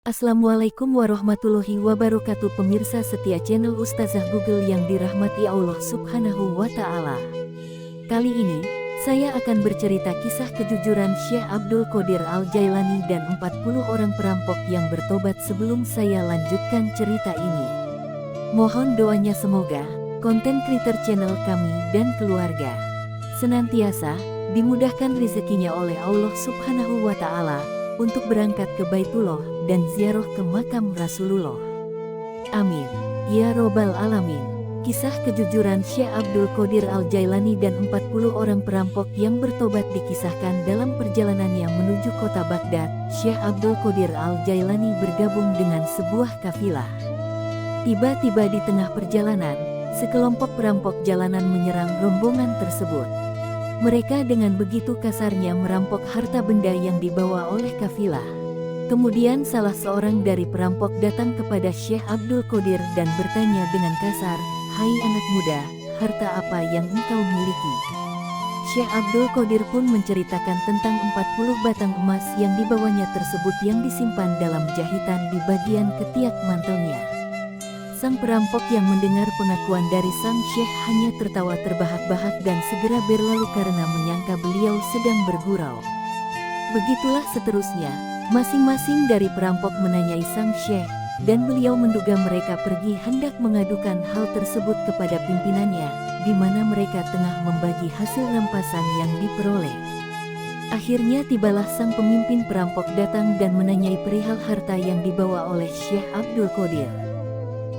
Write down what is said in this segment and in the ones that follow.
Assalamualaikum warahmatullahi wabarakatuh. Pemirsa setia channel Ustazah Google yang dirahmati Allah Subhanahu wa Ta'ala. Kali ini, saya akan bercerita kisah kejujuran Syekh Abdul Qodir Al-Jailani dan 40 orang perampok yang bertobat. Sebelum saya lanjutkan cerita ini, mohon doanya semoga konten kreator channel kami dan keluarga senantiasa dimudahkan rezekinya oleh Allah Subhanahu wa Ta'ala untuk berangkat ke Baitullah dan ziarah ke makam Rasulullah. Amin. Ya Robbal Alamin. Kisah kejujuran Syekh Abdul Qodir Al-Jailani dan 40 orang perampok yang bertobat dikisahkan dalam perjalanannya menuju kota Baghdad. Syekh Abdul Qodir Al-Jailani bergabung dengan sebuah kafilah. Tiba-tiba di tengah perjalanan, sekelompok perampok jalanan menyerang rombongan tersebut. Mereka dengan begitu kasarnya merampok harta benda yang dibawa oleh kafilah. Kemudian salah seorang dari perampok datang kepada Syekh Abdul Qodir dan bertanya dengan kasar, "Hai anak muda, harta apa yang engkau miliki?" Syekh Abdul Qodir pun menceritakan tentang 40 batang emas yang dibawanya tersebut yang disimpan dalam jahitan di bagian ketiak mantelnya. Sang perampok yang mendengar pengakuan dari sang syekh hanya tertawa terbahak-bahak dan segera berlalu karena menyangka beliau sedang bergurau. Begitulah seterusnya, masing-masing dari perampok menanyai sang syekh, dan beliau menduga mereka pergi hendak mengadukan hal tersebut kepada pimpinannya, di mana mereka tengah membagi hasil rampasan yang diperoleh. Akhirnya tibalah sang pemimpin perampok datang dan menanyai perihal harta yang dibawa oleh Syekh Abdul Qodir.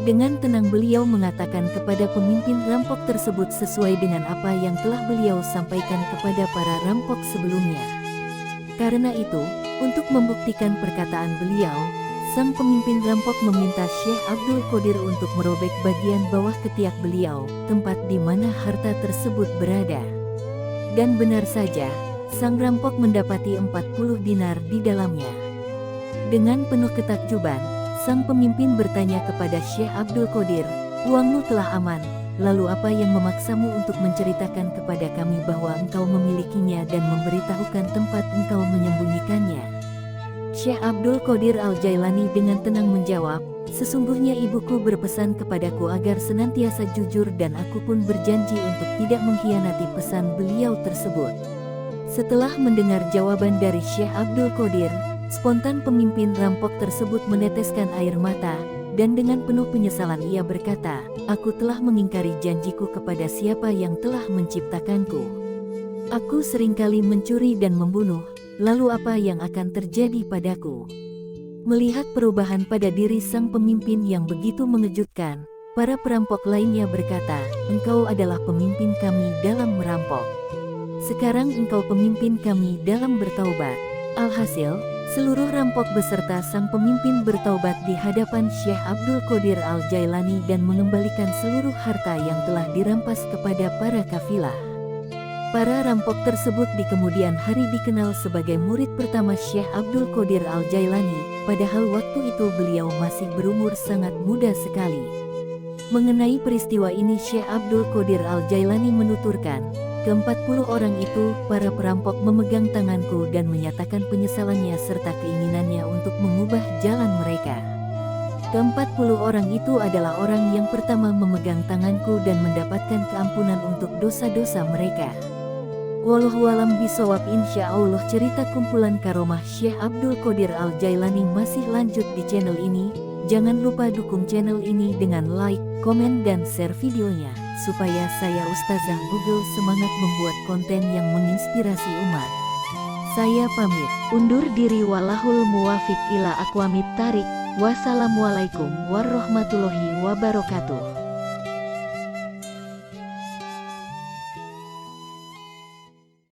Dengan tenang beliau mengatakan kepada pemimpin rampok tersebut sesuai dengan apa yang telah beliau sampaikan kepada para rampok sebelumnya. Karena itu, untuk membuktikan perkataan beliau, sang pemimpin rampok meminta Syekh Abdul Qodir untuk merobek bagian bawah ketiak beliau, tempat di mana harta tersebut berada. Dan benar saja, sang rampok mendapati 40 dinar di dalamnya. Dengan penuh ketakjuban, sang pemimpin bertanya kepada Syekh Abdul Qodir, "Uangmu telah aman, lalu apa yang memaksamu untuk menceritakan kepada kami bahwa engkau memilikinya dan memberitahukan tempat engkau menyembunyikannya?" Syekh Abdul Qodir Al-Jailani dengan tenang menjawab, "Sesungguhnya ibuku berpesan kepadaku agar senantiasa jujur dan aku pun berjanji untuk tidak mengkhianati pesan beliau tersebut." Setelah mendengar jawaban dari Syekh Abdul Qodir, spontan pemimpin rampok tersebut meneteskan air mata, dan dengan penuh penyesalan ia berkata, "Aku telah mengingkari janjiku kepada siapa yang telah menciptakanku. Aku seringkali mencuri dan membunuh, lalu apa yang akan terjadi padaku?" Melihat perubahan pada diri sang pemimpin yang begitu mengejutkan, para perampok lainnya berkata, "Engkau adalah pemimpin kami dalam merampok. Sekarang engkau pemimpin kami dalam bertaubat." Alhasil, seluruh rampok beserta sang pemimpin bertaubat di hadapan Syekh Abdul Qodir Al-Jailani dan mengembalikan seluruh harta yang telah dirampas kepada para kafilah. Para rampok tersebut di kemudian hari dikenal sebagai murid pertama Syekh Abdul Qodir Al-Jailani, padahal waktu itu beliau masih berumur sangat muda sekali. Mengenai peristiwa ini Syekh Abdul Qodir Al-Jailani menuturkan, "Ke-40 orang itu, para perampok memegang tanganku dan menyatakan penyesalannya serta keinginannya untuk mengubah jalan mereka. Ke-40 orang itu adalah orang yang pertama memegang tanganku dan mendapatkan keampunan untuk dosa-dosa mereka." Wallahualam bisawab. Insya Allah cerita kumpulan karomah Syekh Abdul Qodir Al-Jailani masih lanjut di channel ini. Jangan lupa dukung channel ini dengan like, komen dan share videonya, supaya saya Ustazah Google semangat membuat konten yang menginspirasi umat. Saya pamit, undur diri, wallahul muwafiq ila aqwamit thariq. Wassalamualaikum warahmatullahi wabarakatuh.